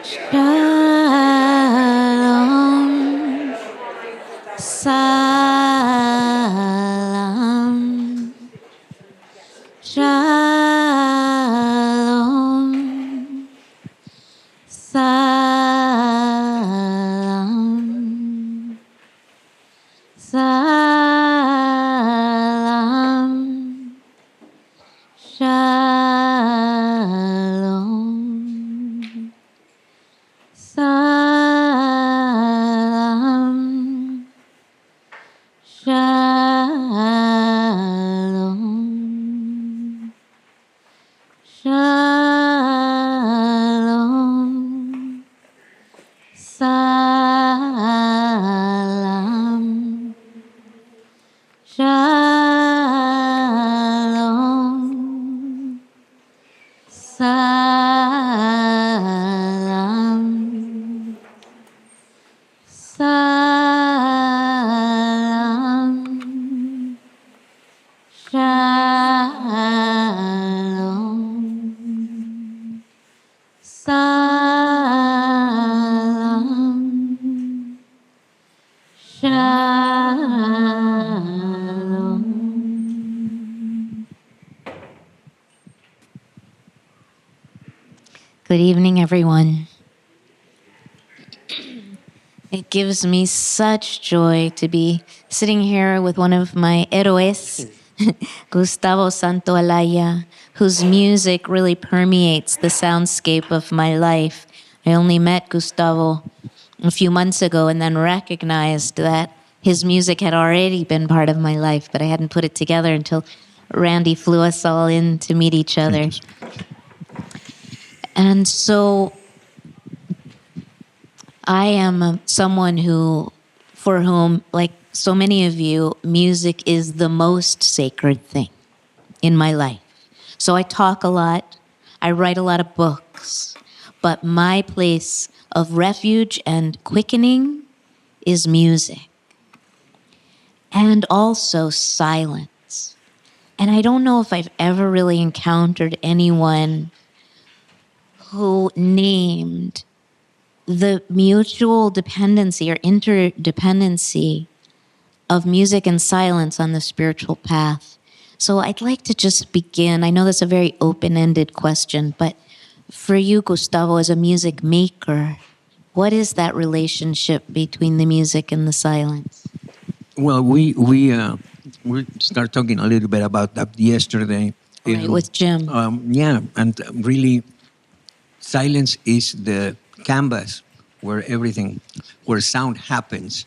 Shalom, salam, shalom, salam, salam, shalom, salam, shalom, shalom, salam, shalom, salam, salam, shalom, salam, shalom. Good evening, everyone. It gives me such joy to be sitting here with one of my héroes, Gustavo Santaolalla, whose music really permeates the soundscape of my life. I only met Gustavo a few months ago and then recognized that his music had already been part of my life, but I hadn't put it together until Randy flew us all in to meet each other. And so I am someone for whom, like so many of you, music is the most sacred thing in my life. So I talk a lot, I write a lot of books, but my place of refuge and quickening is music. And also silence. And I don't know if I've ever really encountered anyone who named the mutual dependency or interdependency of music and silence on the spiritual path. So I'd like to just begin. I know that's a very open-ended question, but for you, Gustavo, as a music maker, what is that relationship between the music and the silence? Well, we start talking a little bit about that yesterday. Right, with Jim. Yeah, and really, silence is the canvas where sound happens,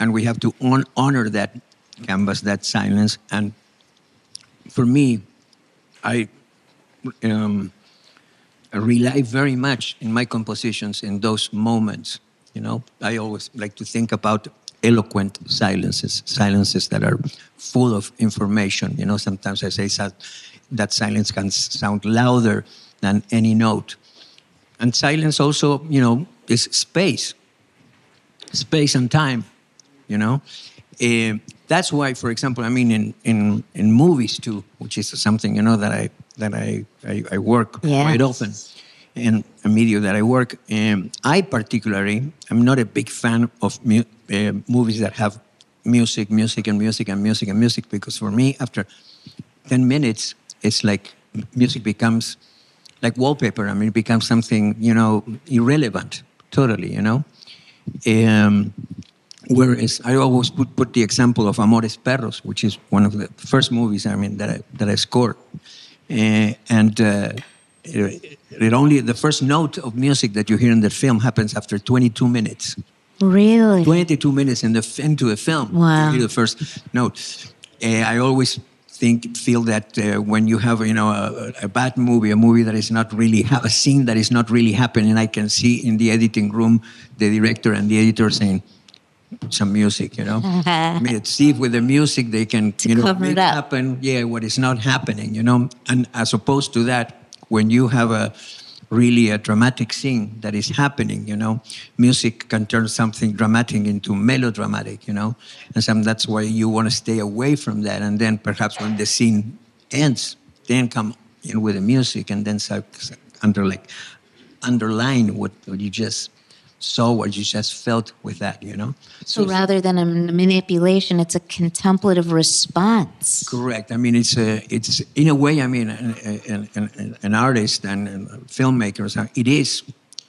and we have to honor that canvas, that silence. And for me, I rely very much in my compositions in those moments. You know, I always like to think about eloquent silences that are full of information. You know, sometimes I say that silence can sound louder than any note. And silence also, you know, is space and time, you know. That's why, for example, I mean, in movies too, which is something, you know, that I work quite often in a media that I work. I particularly am not a big fan of movies that have music, because for me, after 10 minutes, it's like music becomes like wallpaper. I mean, it becomes something, you know, irrelevant, totally, you know. Whereas I always put the example of Amores Perros, which is one of the first movies, I mean, that I scored. It only, the first note of music that you hear in the film happens after 22 minutes. Really? 22 minutes into a film. Wow. You hear the first note. I always feel that when you have, you know, a bad movie, a movie that is not really, a scene that is not really happening, I can see in the editing room the director and the editor saying, put some music, you know. I mean, see if with the music they can, you know, make happen, what is not happening, you know. And as opposed to that, when you have a dramatic scene that is happening, you know, music can turn something dramatic into melodramatic, you know, and that's why you want to stay away from that. And then perhaps when the scene ends, then come in with the music, and then under like underline what you just saw, what you just felt with that, So rather than a manipulation, it's a contemplative response. correct. I mean, it's in a way. I mean, an artist and filmmakers. It is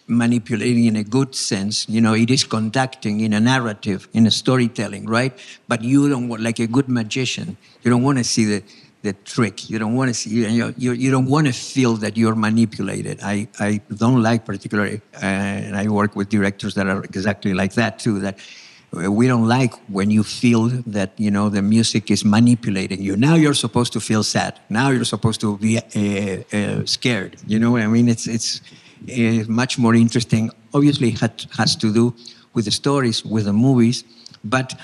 manipulating in a good sense. It is conducting in a narrative, in a storytelling, right? But you don't want, like a good magician. You don't want to see the trick. You don't want to see. You don't want to feel that you're manipulated. I don't like particularly, and I work with directors that are exactly like that too. That we don't like when you feel that the music is manipulating you. Now you're supposed to feel sad. Now you're supposed to be scared. You know what I mean? It's much more interesting. Obviously, it has to do with the stories, with the movies, but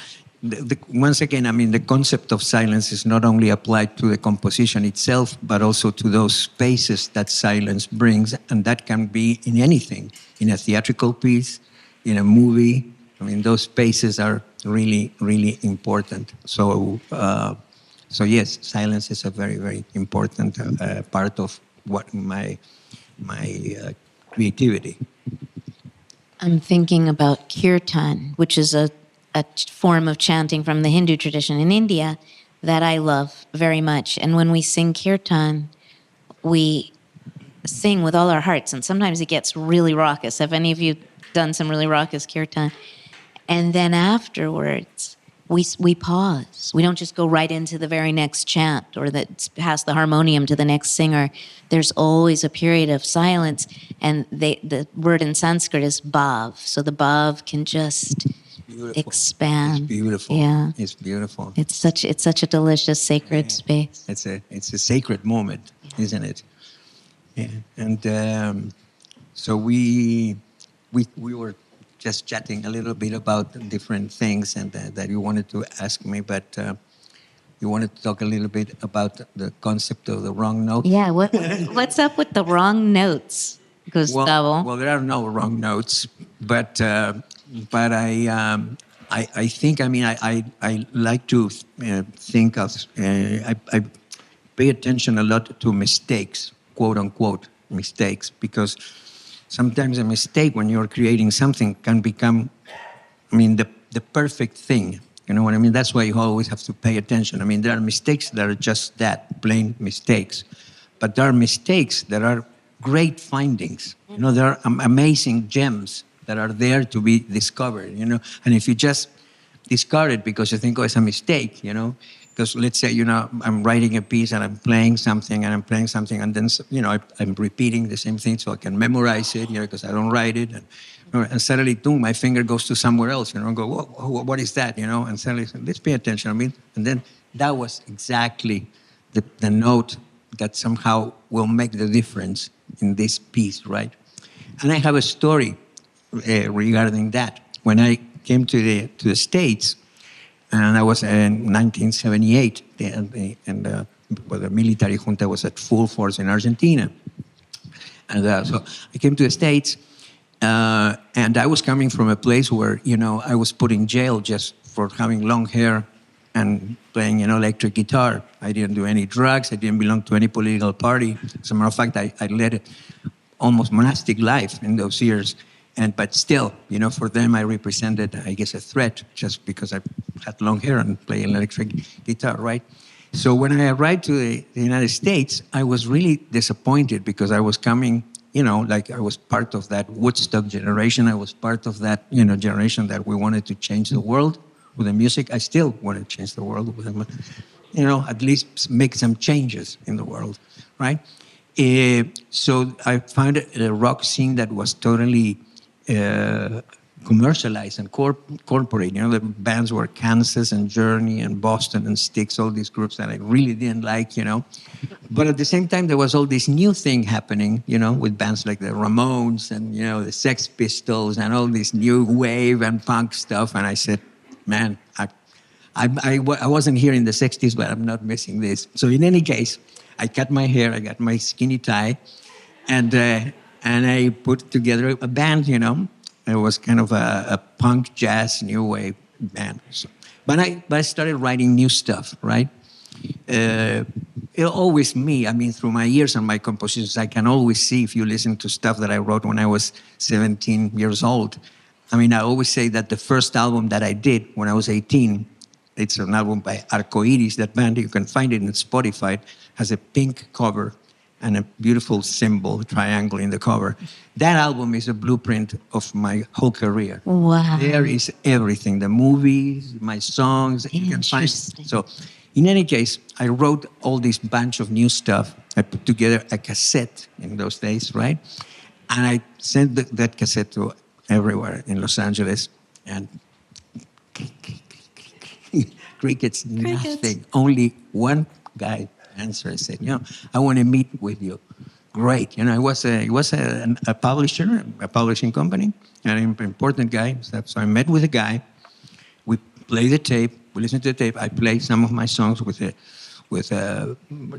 once again, I mean, the concept of silence is not only applied to the composition itself, but also to those spaces that silence brings, and that can be in anything, in a theatrical piece, in a movie. I mean, those spaces are really, really important. So yes, silence is a very, very important part of what my creativity. I'm thinking about kirtan, which is a form of chanting from the Hindu tradition in India that I love very much. And when we sing kirtan, we sing with all our hearts, and sometimes it gets really raucous. Have any of you done some really raucous kirtan? And then afterwards, we pause. We don't just go right into the very next chant or pass the harmonium to the next singer. There's always a period of silence, and the word in Sanskrit is bhav. So the bhav can just Beautiful. expand. It's beautiful. Yeah. It's beautiful. It's such a delicious sacred space. It's a sacred moment, isn't it? Yeah. And so we were just chatting a little bit about different things, and that you wanted to ask me, but you wanted to talk a little bit about the concept of the wrong note. Yeah. What's up with the wrong notes, Gustavo? Well, there are no wrong notes, but I think, I mean, I like to think of I pay attention a lot to mistakes, quote unquote mistakes, because sometimes a mistake when you're creating something can become, I mean, the perfect thing. You know what I mean? That's why you always have to pay attention. I mean, there are mistakes that are just that, plain mistakes. But there are mistakes that are great findings. There are amazing gems that are there to be discovered, And if you just discard it because you think, oh, it's a mistake, because let's say, I'm writing a piece and I'm playing something and then, I'm repeating the same thing so I can memorize it, because I don't write it. And suddenly, boom, my finger goes to somewhere else, and go, whoa, what is that, And suddenly, let's pay attention. I mean, and then that was exactly the note that somehow will make the difference in this piece, right? And I have a story regarding that. When I came to the States, and I was in 1978, and the military junta was at full force in Argentina. And so I came to the States, and I was coming from a place where, I was put in jail just for having long hair and playing electric guitar. I didn't do any drugs. I didn't belong to any political party. As a matter of fact, I led almost monastic life in those years. But still, for them, I represented, I guess, a threat just because I had long hair and played electric guitar, right? So when I arrived to the United States, I was really disappointed because I was coming, like I was part of that Woodstock generation. I was part of that, generation that we wanted to change the world with the music. I still want to change the world with them, at least make some changes in the world, right? So I found a rock scene that was totally commercialized and corporate. The bands were Kansas and Journey and Boston and Styx, all these groups that I really didn't like, But at the same time, there was all this new thing happening, with bands like the Ramones and, the Sex Pistols and all this new wave and punk stuff. And I said, man, I wasn't here in the 60s, but I'm not missing this. So in any case, I cut my hair, I got my skinny tie, and I put together a band, It was kind of a punk, jazz, new wave band. So, but I started writing new stuff, right? always me. I mean, through my years and my compositions, I can always see if you listen to stuff that I wrote when I was 17 years old. I mean, I always say that the first album that I did when I was 18, it's an album by Arcoiris, that band. You can find it in Spotify. Has a pink cover and a beautiful symbol, triangle in the cover. That album is a blueprint of my whole career. Wow. There is everything, the movies, my songs, you can find. Interesting. So in any case, I wrote all this bunch of new stuff. I put together a cassette in those days, right? And I sent that cassette to everywhere in Los Angeles, and crickets, nothing. Only one guy answered and said, I want to meet with you. Great. It was a publisher, a publishing company, an important guy. So I met with a guy. We play the tape. We listen to the tape. I play some of my songs with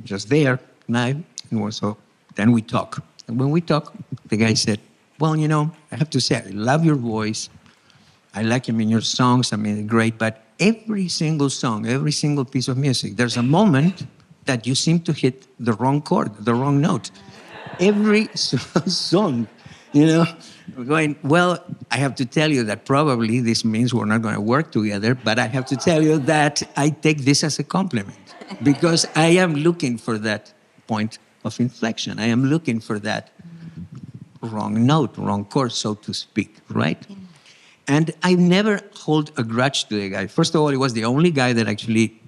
just there live. And so then we talk. And when we talk, the guy said, well, I have to say, I love your voice. I like, your songs. Great. But every single song, every single piece of music, there's a moment that you seem to hit the wrong chord, the wrong note. Every song, going, well, I have to tell you that probably this means we're not going to work together, but I have to tell you that I take this as a compliment because I am looking for that point of inflection. I am looking for that wrong note, wrong chord, so to speak, right? And I never hold a grudge to the guy. First of all, he was the only guy that actually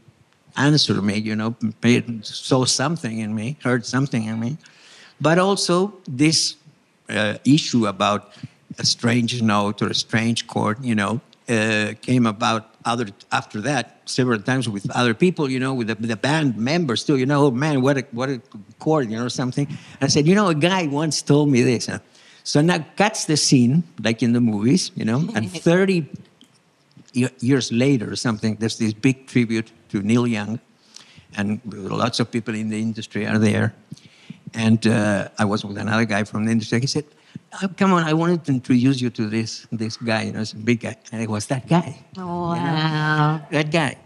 answered me, saw something in me, heard something in me. But also this issue about a strange note or a strange chord, came about after that several times with other people, with the band members too. Oh man, what a chord, something. I said, a guy once told me this. So now cuts the scene, like in the movies, and 30 years later or something, there's this big tribute to Neil Young, and lots of people in the industry are there. And I was with another guy from the industry. He said, come on, I wanted to introduce you to this guy, it's a big guy. And it was that guy. Oh, wow. That guy.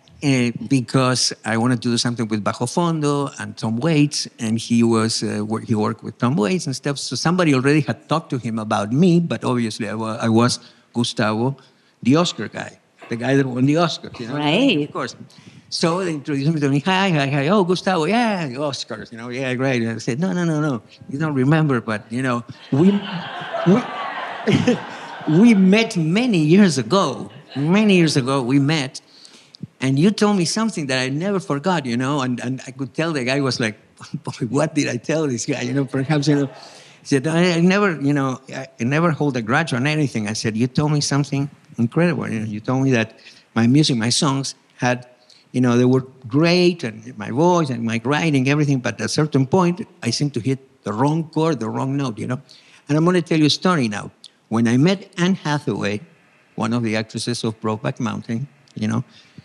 Because I wanted to do something with Bajo Fondo and Tom Waits, and he worked with Tom Waits and stuff. So somebody already had talked to him about me, but obviously I was Gustavo, the Oscar guy, the guy that won the Oscars, Right. Of course. So they introduced me to me, hi, oh, Gustavo, yeah, the Oscars, yeah, great. And I said, no, you don't remember, but, we we met many years ago, we met, and you told me something that I never forgot, and I could tell the guy was like, what did I tell this guy, perhaps, he said, I never hold a grudge on anything. I said, you told me something incredible. You told me that my music, my songs had, they were great, and my voice and my writing, everything, but at a certain point, I seemed to hit the wrong chord, the wrong note, And I'm going to tell you a story now. When I met Anne Hathaway, one of the actresses of Brokeback Mountain,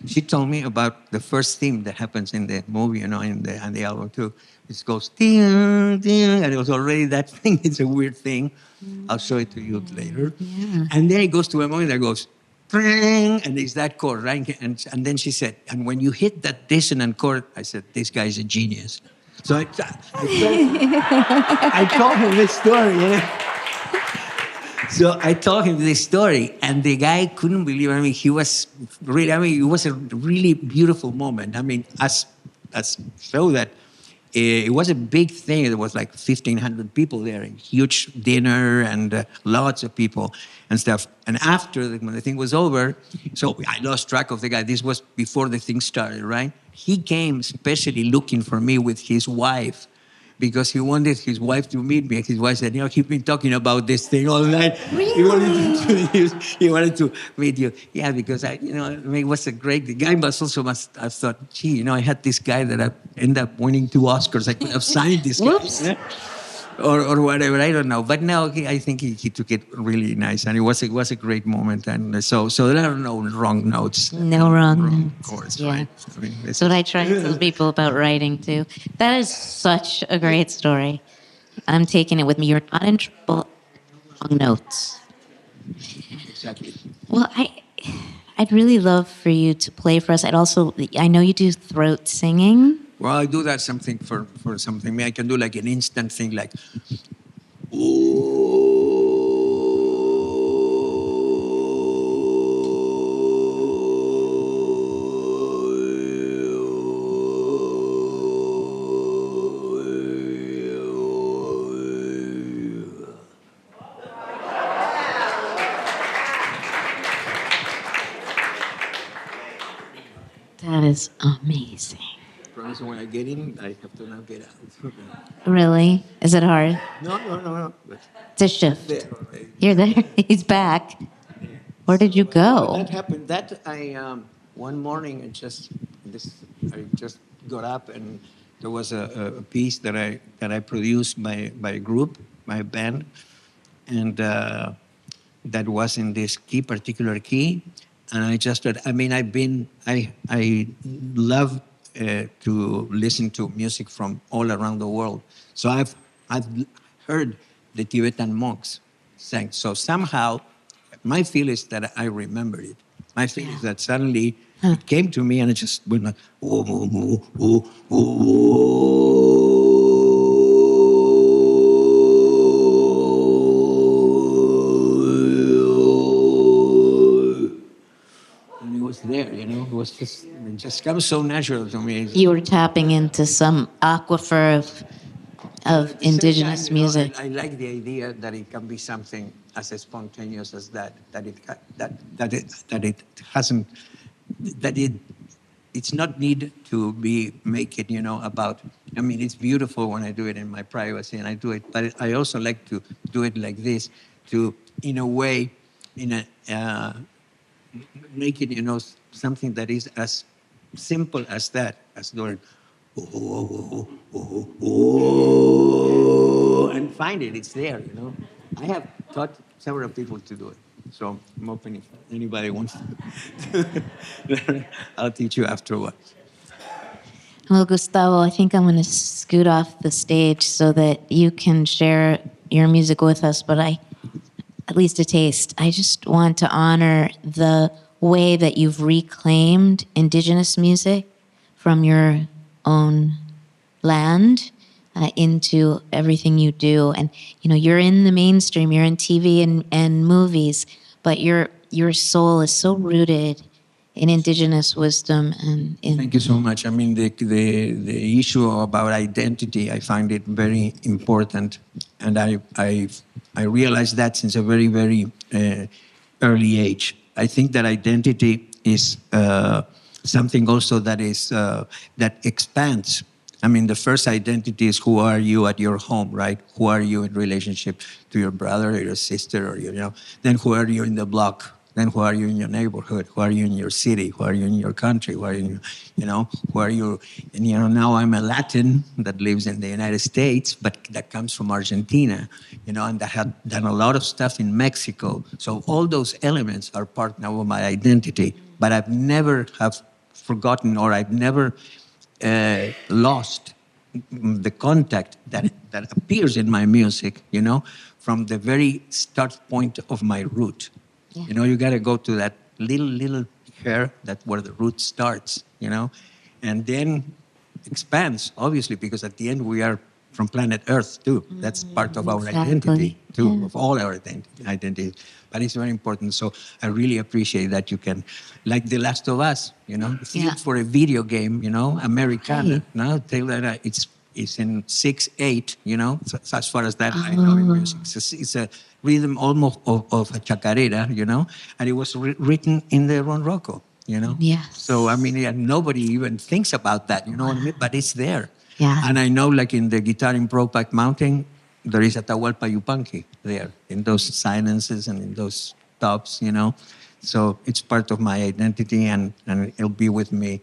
she told me about the first theme that happens in the movie, and the album too. It goes, ding, ding, and it was already that thing. It's a weird thing. I'll show it to you later. Yeah. And then it goes to a moment that goes, ding, and it's that chord, right? And then she said, and when you hit that dissonant chord, I said, this guy's a genius. So I told him this story, So I told him this story, and the guy couldn't believe it. He was really, it was a really beautiful moment. As so that it was a big thing. There was like 1,500 people there, a huge dinner, and lots of people and stuff. And after, when the thing was over, so I lost track of the guy. This was before the thing started, right? He came especially looking for me with his wife, because he wanted his wife to meet me. And his wife said, he's been talking about this thing all night. Really? He wanted to meet you. Yeah, because it was a great, the guy must have thought, gee, I had this guy that I ended up winning 2 Oscars. I could have signed this guy. Whoops. Or whatever, I don't know. But now I think he took it really nice, and it was a great moment. And so there are no wrong notes. No wrong notes. Chords, Yeah. right? That's what I try to tell people about writing too. That is such a great story. I'm taking it with me. You're not in trouble. Wrong notes. Exactly. Well, I'd really love for you to play for us. I know you do throat singing. Well, I do that something for something. I can do like an instant thing like, That is amazing. so when I get in, I have to now get out. Really? Is it hard? No. But It's a shift. there. You're there. He's back. Where did you But go? that happened. That I one morning I just got up and there was a piece that I produced by a group, by a band, and that was in this particular key, and I just I mean I love to listen to music from all around the world, so I've heard the Tibetan monks sang. So somehow my feel is that I remembered it. My feel is that suddenly it came to me and it just went like, oh, oh, oh, oh, oh. And it was there, you know. It just comes so natural to me. You were tapping into some aquifer of At the same indigenous time, you know, music. I like the idea that it can be something as spontaneous as that. That it hasn't. That it's not need to be make it, you know, about. I mean, it's beautiful when I do it in my privacy, and I do it. But I also like to do it like this, to in a way, in a make it, you know, something that is as simple as that, as doing. And find it. It's there, you know. I have taught several people to do it. So I'm open if anybody wants to. I'll teach you afterwards. Well, Gustavo, I think I'm going to scoot off the stage so that you can share your music with us, but at least a taste. I just want to honor the way that you've reclaimed indigenous music from your own land into everything you do. And you know, you're in the mainstream, you're in TV and movies, but your soul is so rooted in indigenous wisdom and in. Thank you so much. I mean, the issue about identity, I find it very important, and I realized that since a very early age. I think that identity is something also that is that expands. I mean, the first identity is who are you at your home, right? Who are you in relationship to your brother or your sister, or you know? Then who are you in the block? Then who are you in your neighborhood? Who are you in your city? Who are you in your country? Who are you, you know? Who are you? And you know, now I'm a Latin that lives in the United States, but that comes from Argentina, you know, and that had done a lot of stuff in Mexico. So all those elements are part now of my identity. But I've never have forgotten, or I've never lost the contact that appears in my music, you know, from the very start point of my root. Yeah. You know, you got to go to that little hair, that where the root starts, you know, and then expands, obviously, because at the end we are from planet Earth too. That's part of our identity too, Yeah. of all our identities. But it's very important. So I really appreciate that you can, like The Last of Us, you know, feel Yeah. for a video game, you know, Americana. Right. No, tell that it's in 6/8, you know, so as far as that I know in music. It's a rhythm almost of a chacarera, you know, and it was written in the Ron Rocco, you know. Yes. So I mean, yeah, nobody even thinks about that, you know what I mean? But it's there. Yeah. And I know, like in the guitar in Propac Mountain, there is a Tahualpa Yupanqui there in those silences and in those stops, you know. So it's part of my identity, and it'll be with me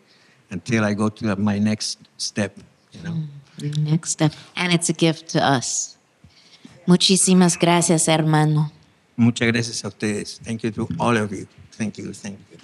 until I go to my next step, you know. Your next step. And it's a gift to us. Muchísimas gracias, hermano. Muchas gracias a ustedes. Thank you to all of you. Thank you. Thank you.